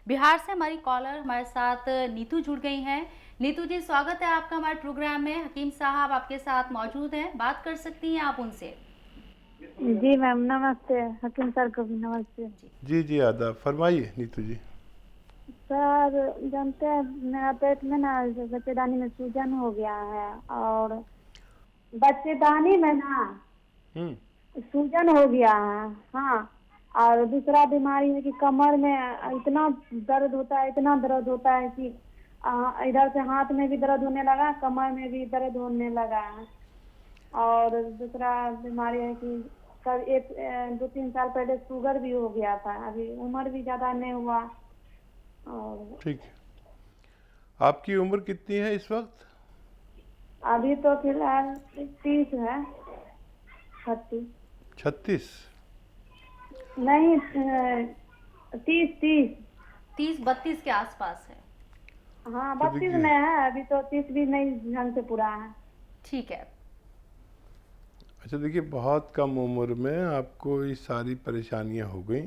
बिहार से हमारी कॉलर हमारे साथ नीतू जुड़ गई हैं। नीतू जी, स्वागत है आपका हमारे प्रोग्राम में। हकीम साहब आपके साथ मौजूद हैं, बात कर सकती हैं आप उनसे। जी मैम, नमस्ते। हकीम सर को भी नमस्ते। जी। जी जी, आदाब। फरमाइए नीतू जी। सर, जानते हैं मेरा पेट में ना बच्चेदानी में सूजन हो गया है, और बच्चेदानी में ना हम्म। सूजन हो गया है। हाँ, और दूसरा बीमारी है कि कमर में इतना दर्द होता है, इतना दर्द होता है कि इधर से हाथ में भी दर्द होने लगा, कमर में भी दर्द होने लगा है। और दूसरा बीमारी है कि कल 2-3 साल पहले शुगर भी हो गया था। अभी उम्र भी ज़्यादा नहीं हुआ। और ठीक है। आपकी उम्र कितनी है इस वक्त? अभी तो फिलहाल 30 है। 36 36? नहीं, 30 30। 30-32 के आसपास है। हाँ, तो 32 देखिए, में है। अभी तो 30 भी नहीं ढंग से पूरा है। ठीक है। अच्छा देखिए, बहुत कम उम्र में आपको ये सारी परेशानियां हो गई।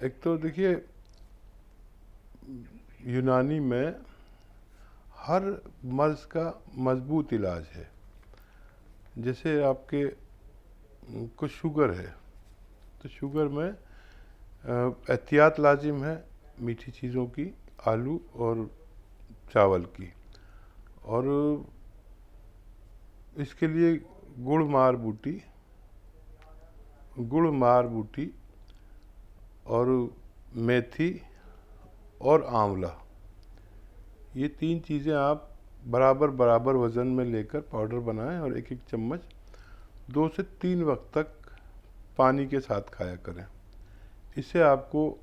एक तो देखिए, यूनानी में हर मर्ज का मजबूत इलाज है। जैसे आपके को शुगर है, तो शुगर में एहतियात लाजिम है, मीठी चीज़ों की, आलू और चावल की। और इसके लिए गुड़ मार बूटी और मेथी और आंवला, ये 3 चीज़ें आप बराबर बराबर वज़न में लेकर पाउडर बनाएं और एक एक चम्मच 2 से 3 वक्त तक पानी के साथ खाया करें। इससे आपको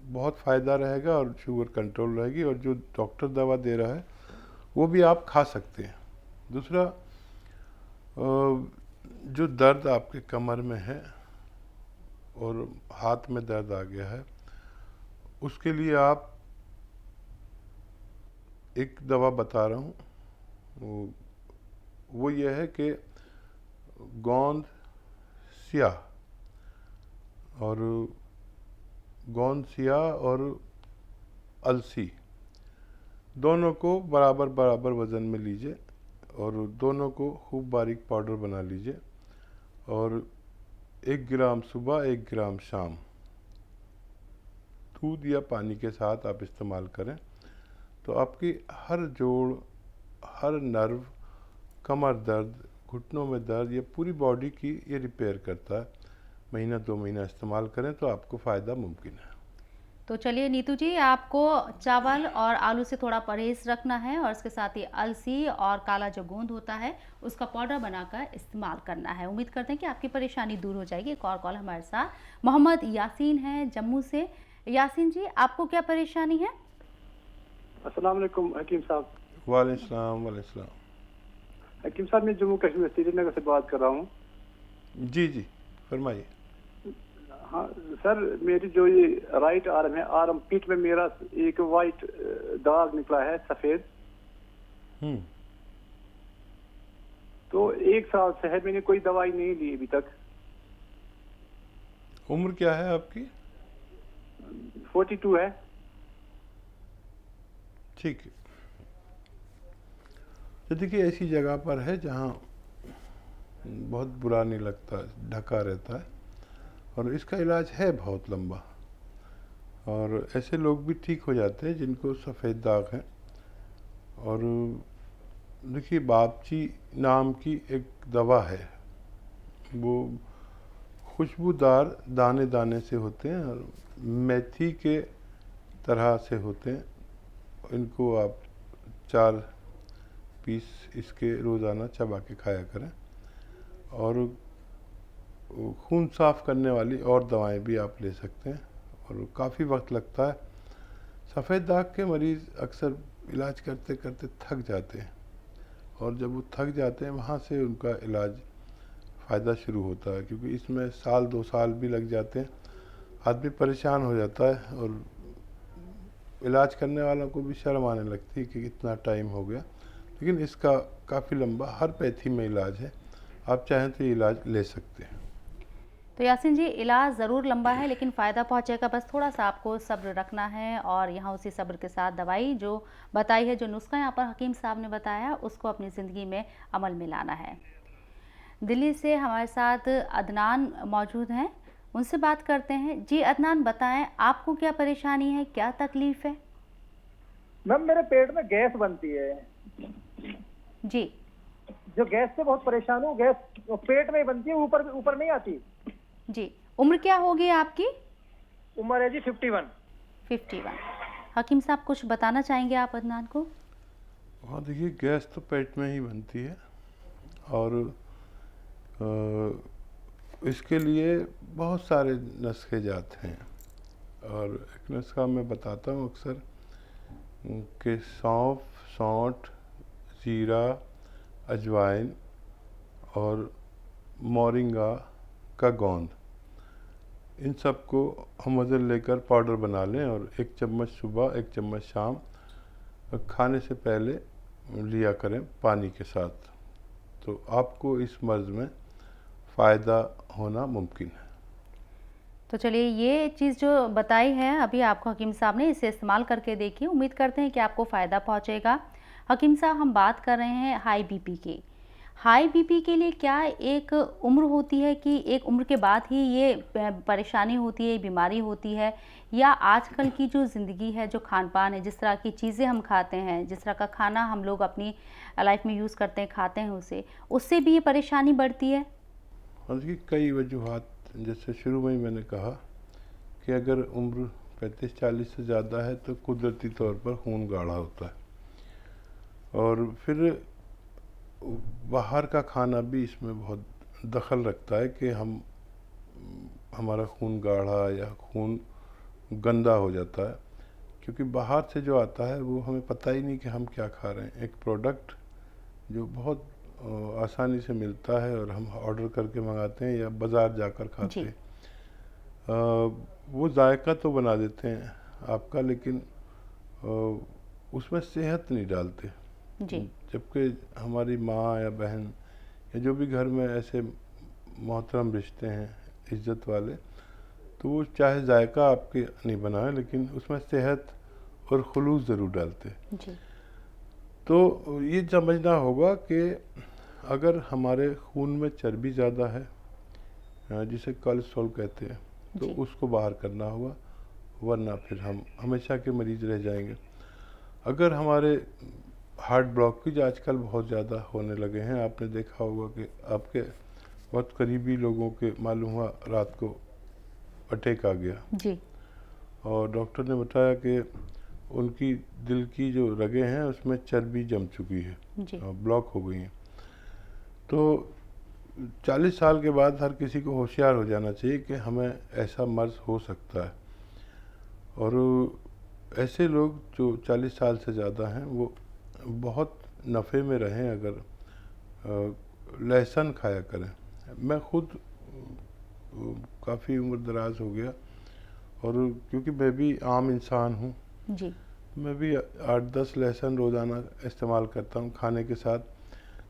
बहुत फ़ायदा रहेगा और शुगर कंट्रोल रहेगी। और जो डॉक्टर दवा दे रहा है वो भी आप खा सकते हैं। दूसरा, जो दर्द आपके कमर में है और हाथ में दर्द आ गया है, उसके लिए आप एक दवा बता रहा हूँ। वो ये है कि गोंद और अलसी दोनों को बराबर बराबर वज़न में लीजिए और दोनों को खूब बारीक पाउडर बना लीजिए। और 1 ग्राम सुबह, 1 ग्राम शाम दूध या पानी के साथ आप इस्तेमाल करें, तो आपकी हर जोड़, हर नर्व, कमर दर्द, घुटनों में दर्द, ये पूरी बॉडी की ये रिपेयर करता है। महीना 2 महीना इस्तेमाल करें तो आपको फ़ायदा मुमकिन है। तो चलिए नीतू जी, आपको चावल और आलू से थोड़ा परहेज रखना है और इसके साथ ही अलसी और काला जो गोंद होता है उसका पाउडर बनाकर इस्तेमाल करना है। उम्मीद करते हैं कि आपकी परेशानी दूर हो जाएगी। एक और कॉल हमारे साथ मोहम्मद यासीन है जम्मू से। यासीन जी, आपको क्या परेशानी है? अस्सलाम वालेकुम हकीम साहब। वालेकुम सलाम। हकीम साहब, मैं जम्मू कश्मीर श्रीनगर से बात कर रहा हूँ। जी जी, फरमाइए। हाँ सर, मेरी जो ये राइट आर्म है, आर्म पीठ में मेरा एक वाइट दाग निकला है, सफेद। तो 1 साल से है, मैंने कोई दवाई नहीं ली अभी तक। उम्र क्या है आपकी? 42 है। ठीक है। तो देखिए, ऐसी जगह पर है जहाँ बहुत बुरा नहीं लगता, ढका रहता है, और इसका इलाज है बहुत लंबा। और ऐसे लोग भी ठीक हो जाते हैं जिनको सफ़ेद दाग है। और देखिए, बापची नाम की एक दवा है, वो खुशबूदार दाने दाने से होते हैं और मेथी के तरह से होते हैं। इनको आप 4 पीस इसके रोज़ाना चबा के खाया करें। और खून साफ़ करने वाली और दवाएं भी आप ले सकते हैं, और काफ़ी वक्त लगता है। सफ़ेद दाग के मरीज़ अक्सर इलाज करते करते थक जाते हैं, और जब वो थक जाते हैं वहाँ से उनका इलाज फ़ायदा शुरू होता है, क्योंकि इसमें साल 2 साल भी लग जाते हैं। आदमी परेशान हो जाता है और इलाज करने वालों को भी शर्म आने लगती है कि इतना टाइम हो गया। लेकिन इसका काफ़ी लंबा हर पैथी में इलाज है, आप चाहें तो ये इलाज ले सकते हैं। तो यासीन जी, इलाज ज़रूर लंबा है लेकिन फ़ायदा पहुंचेगा, बस थोड़ा सा आपको सब्र रखना है और यहाँ उसी सब्र के साथ दवाई जो बताई है, जो नुस्खा यहाँ पर हकीम साहब ने बताया, उसको अपनी ज़िंदगी में अमल में लाना है। दिल्ली से हमारे साथ अदनान मौजूद हैं, उनसे बात करते हैं। जी अदनान, बताएं आपको क्या परेशानी है, क्या तकलीफ़ है? मैम मेरे पेट में गैस बनती है। जी जो गैस से बहुत परेशान हूँ। गैस पेट में ही बनती है, ऊपर ऊपर नहीं आती। जी, उम्र क्या होगी आपकी? उम्र है जी 51। 51। हकीम साहब कुछ बताना चाहेंगे आप अदनान को? हाँ देखिए, गैस तो पेट में ही बनती है और इसके लिए बहुत सारे नुस्खे जाते हैं और एक नुस्खा मैं बताता हूँ अक्सर कि सौंफ, सौंठ, जीरा, अजवाइन और मोरिंगा का गोंद, इन सब को हम वज़न लेकर पाउडर बना लें और 1 चम्मच सुबह 1 चम्मच शाम खाने से पहले लिया करें पानी के साथ, तो आपको इस मर्ज़ में फ़ायदा होना मुमकिन है। तो चलिए, ये चीज़ जो बताई है अभी आपको हकीम साहब ने, इसे इस्तेमाल करके देखिए, उम्मीद करते हैं कि आपको फ़ायदा पहुंचेगा। हकीम साहब, हम बात कर रहे हैं हाई बीपी की। हाई बीपी के लिए क्या एक उम्र होती है कि एक उम्र के बाद ही ये परेशानी होती है, बीमारी होती है, या आजकल की जो ज़िंदगी है, जो खान-पान है, जिस तरह की चीज़ें हम खाते हैं, जिस तरह का खाना हम लोग अपनी लाइफ में यूज़ करते हैं, खाते हैं उससे भी ये परेशानी बढ़ती है? और देखिए, कई वजूहात, जैसे शुरू में ही मैंने कहा कि अगर उम्र 35-40 से ज़्यादा है तो कुदरती तौर पर खून गाढ़ा होता है और फिर बाहर का खाना भी इसमें बहुत दखल रखता है कि हमारा खून गाढ़ा या खून गंदा हो जाता है, क्योंकि बाहर से जो आता है वो हमें पता ही नहीं कि हम क्या खा रहे हैं। एक प्रोडक्ट जो बहुत आसानी से मिलता है और हम ऑर्डर करके मंगाते हैं या बाज़ार जाकर खाते हैं, वो जायका तो बना देते हैं आपका, लेकिन उसमें सेहत नहीं डालते। जी। जबकि हमारी माँ या बहन या जो भी घर में ऐसे मोहतरम रिश्ते हैं, इज़्ज़त वाले, तो वो चाहे जायका आपके नहीं बनाए लेकिन उसमें सेहत और खुलूस ज़रूर डालते हैं। जी। तो ये समझना होगा कि अगर हमारे खून में चर्बी ज़्यादा है, जिसे कोलेस्ट्रॉल कहते हैं, तो जी। उसको बाहर करना होगा, वरना फिर हम हमेशा के मरीज़ रह जाएंगे। अगर हमारे हार्ट ब्लॉकेज आजकल बहुत ज़्यादा होने लगे हैं, आपने देखा होगा कि आपके बहुत करीबी लोगों के मालूम हुआ रात को अटैक आ गया जी। और डॉक्टर ने बताया कि उनकी दिल की जो रगें हैं उसमें चर्बी जम चुकी है जी। और ब्लॉक हो गई हैं। तो 40 साल के बाद हर किसी को होशियार हो जाना चाहिए कि हमें ऐसा मर्ज़ हो सकता है, और ऐसे लोग जो 40 साल से ज़्यादा हैं वो बहुत नफ़े में रहें अगर लहसुन खाया करें। मैं खुद काफ़ी उम्र दराज हो गया और क्योंकि मैं भी आम इंसान हूँ, जी। मैं भी 8-10 लहसुन रोज़ाना इस्तेमाल करता हूँ खाने के साथ।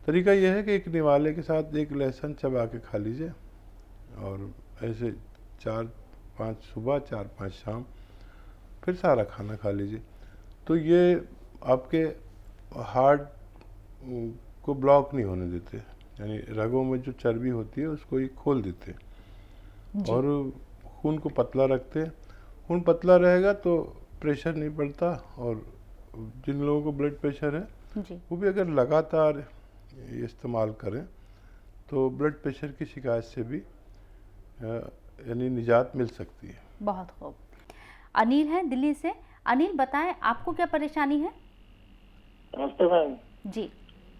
तरीका यह है कि एक निवाले के साथ एक लहसुन चबा के खा लीजिए और ऐसे 4-5 सुबह 4-5 शाम, फिर सारा खाना खा लीजिए। तो ये आपके हार्ट को ब्लॉक नहीं होने देते, यानी रगों में जो चर्बी होती है उसको ये खोल देते और खून को पतला रखते हैं। खून पतला रहेगा तो प्रेशर नहीं बढ़ता, और जिन लोगों को ब्लड प्रेशर है जी। वो भी अगर लगातार ये इस्तेमाल करें तो ब्लड प्रेशर की शिकायत से भी यानी निजात मिल सकती है। बहुत खूब। अनिल हैं दिल्ली से। अनिल, बताएं आपको क्या परेशानी है? नमस्ते मैम। जी।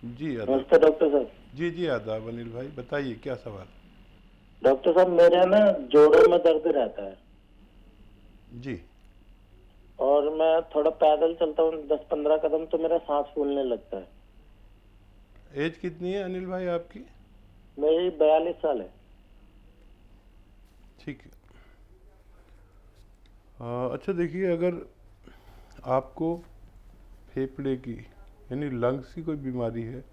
जी आदाब। नमस्ते डॉक्टर साहब। जी आदाब अनिल भाई, बताइए क्या सवाल। डॉक्टर साहब, मेरे ना जोड़ों में दर्द रहता है जी। और मैं थोड़ा पैदल चलता हूँ 10-15 कदम तो मेरा सांस फूलने लगता है। एज कितनी है अनिल भाई आपकी? मेरी 42 साल है। ठीक है। अच्छा देखिए, अगर आपको फेफड़े की यानी लंग्स की कोई बीमारी है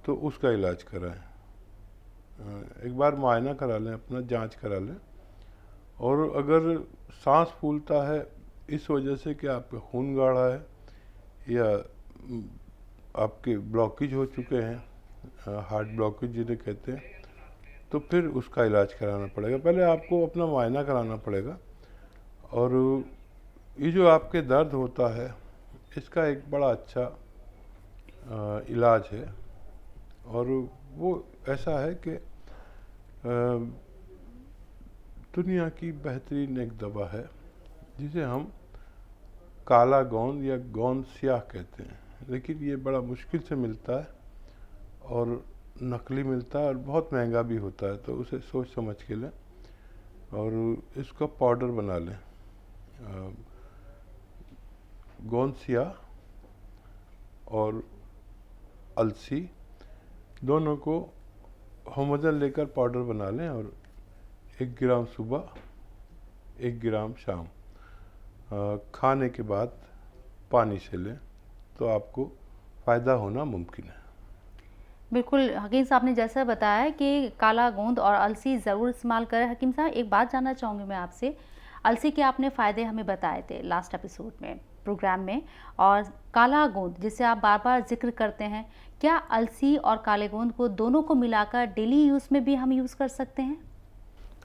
तो उसका इलाज कराएं। एक बार मुआयना करा लें, अपना जांच करा लें। और अगर सांस फूलता है इस वजह से कि आपका खून गाढ़ा है या आपके ब्लॉकेज हो चुके हैं, हार्ट ब्लॉकेज जिन्हें कहते हैं, तो फिर उसका इलाज कराना पड़ेगा। पहले आपको अपना मुआयना कराना पड़ेगा। और ये जो आपके दर्द होता है इसका एक बड़ा अच्छा इलाज है, और वो ऐसा है कि दुनिया की बेहतरीन एक दवा है जिसे हम काला गोंद या गोंद स्याह कहते हैं। लेकिन ये बड़ा मुश्किल से मिलता है और नकली मिलता है और बहुत महंगा भी होता है, तो उसे सोच समझ के लें और इसका पाउडर बना लें। गोंद स्याह और अलसी दोनों को हम वज़न लेकर पाउडर बना लें और 1 ग्राम सुबह 1 ग्राम शाम खाने के बाद पानी से लें तो आपको फ़ायदा होना मुमकिन है। बिल्कुल, हकीम साहब ने जैसा बताया कि काला गोंद और अलसी ज़रूर इस्तेमाल करें। हकीम साहब, एक बात जानना चाहूँगी मैं आपसे, अलसी के आपने फ़ायदे हमें बताए थे लास्ट एपिसोड में, प्रोग्राम में, और काला गोंद जिसे आप बार-बार ज़िक्र करते हैं, क्या अलसी और काले गोंद को दोनों को मिलाकर डेली यूज़ में भी हम यूज़ कर सकते हैं?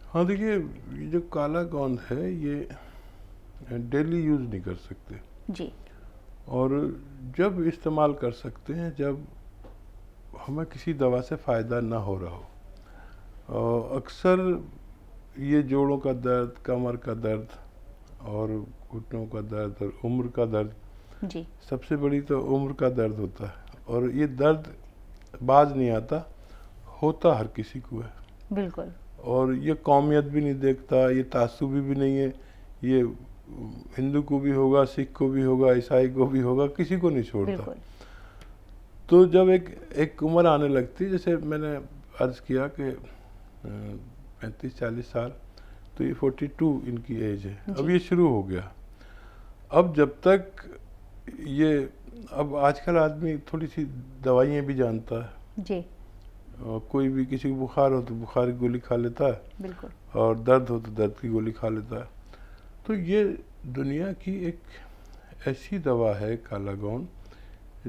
हाँ, देखिए, ये जो काला गोंद है ये डेली यूज़ नहीं कर सकते, जी, और जब इस्तेमाल कर सकते हैं जब हमें किसी दवा से फ़ायदा ना हो रहा हो। अक्सर ये जोड़ों का दर्द, कमर का दर्द और घुटनों का दर्द और उम्र का दर्द, जी, सबसे बड़ी तो उम्र का दर्द होता है, और ये दर्द बाज नहीं आता, होता हर किसी को है। बिल्कुल, और ये कौमियत भी नहीं देखता, ये तासुबी भी नहीं है, ये हिंदू को भी होगा, सिख को भी होगा, ईसाई को भी होगा, किसी को नहीं छोड़ता। बिल्कुल, तो जब एक उम्र आने लगती, जैसे मैंने अर्ज़ किया कि 35-40 साल, तो ये 42 इनकी एज है, अब ये शुरू हो गया। अब जब तक ये, अब आजकल आदमी थोड़ी सी दवाइयाँ भी जानता है, जी, कोई भी किसी को बुखार हो तो बुखार की गोली खा लेता है, बिल्कुल, और दर्द हो तो दर्द की गोली खा लेता है। तो ये दुनिया की एक ऐसी दवा है काला गोंद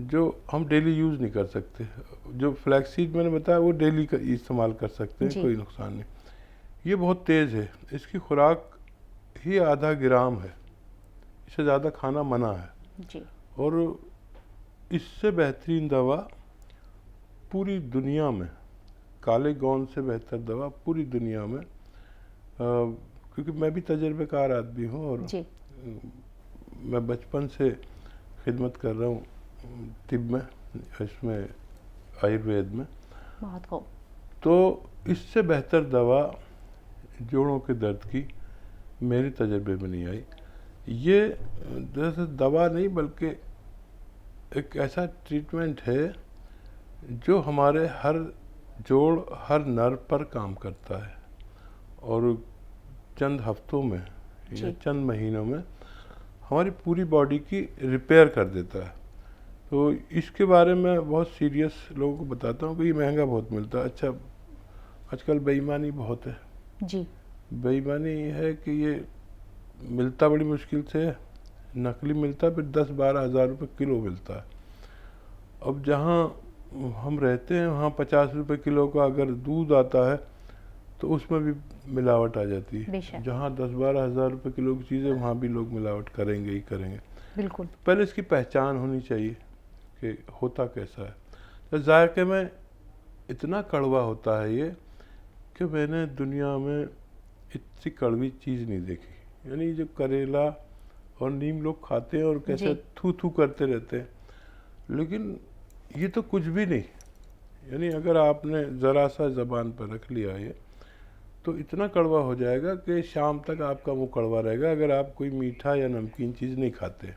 जो हम डेली यूज़ नहीं कर सकते। जो फ्लैक्सीड मैंने बताया वो डेली का इस्तेमाल कर सकते हैं, जी। कोई नुकसान नहीं। ये बहुत तेज़ है, इसकी खुराक ही आधा ग्राम है, इससे ज़्यादा खाना मना है। जी, और इससे बेहतरीन दवा पूरी दुनिया में, काले गोंद से बेहतर दवा पूरी दुनिया में, क्योंकि मैं भी तजर्बेकार आदमी हूँ और जी, मैं बचपन से खिदमत कर रहा हूँ तिब में, इसमें आयुर्वेद में। बहुत खूब, तो इससे बेहतर दवा जोड़ों के दर्द की मेरे तजर्बे में नहीं आई। ये दरअसल दवा नहीं बल्कि एक ऐसा ट्रीटमेंट है जो हमारे हर जोड़, हर नर्व पर काम करता है, और चंद हफ्तों में या जी। चंद महीनों में हमारी पूरी बॉडी की रिपेयर कर देता है। तो इसके बारे में बहुत सीरियस लोगों को बताता हूँ कि ये महंगा बहुत मिलता है। अच्छा, आजकल बेईमानी बहुत है। जी, बेईमानी है कि ये मिलता बड़ी मुश्किल से है, नकली मिलता है, फिर 10-12 हज़ार रुपये किलो मिलता है। अब जहाँ हम रहते हैं वहाँ 50 रुपये किलो का अगर दूध आता है तो उसमें भी मिलावट आ जाती है। बेशक। जहाँ 10-12 हज़ार रुपये किलो की चीज़ें, वहाँ भी लोग मिलावट करेंगे ही करेंगे। बिल्कुल, पहले इसकी पहचान होनी चाहिए कि होता कैसा है। तो जायके में इतना कड़वा होता है ये कि मैंने दुनिया में इतनी कड़वी चीज़ नहीं देखी। यानी जो करेला और नीम लोग खाते हैं और कैसे जी। थू थू करते रहते हैं, लेकिन ये तो कुछ भी नहीं। यानी अगर आपने ज़रा सा ज़बान पर रख लिया ये, तो इतना कड़वा हो जाएगा कि शाम तक आपका मुंह कड़वा रहेगा अगर आप कोई मीठा या नमकीन चीज़ नहीं खाते।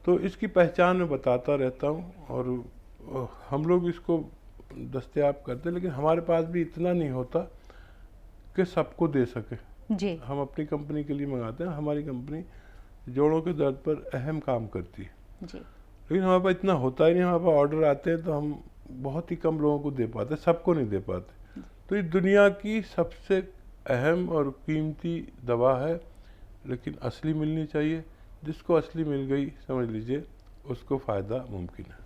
तो इसकी पहचान मैं बताता रहता हूँ, और हम लोग इसको दस्तयाब करते हैं, लेकिन हमारे पास भी इतना नहीं होता कि सबको दे सके। जी, हम अपनी कंपनी के लिए मंगाते हैं, हमारी कंपनी जोड़ों के दर्द पर अहम काम करती है, जी, लेकिन हमारे पास इतना होता ही नहीं। हमारे पास ऑर्डर आते हैं तो हम बहुत ही कम लोगों को दे पाते, सबको नहीं दे पाते। तो ये दुनिया की सबसे अहम और कीमती दवा है, लेकिन असली मिलनी चाहिए। जिसको असली मिल गई समझ लीजिए उसको फ़ायदा मुमकिन है।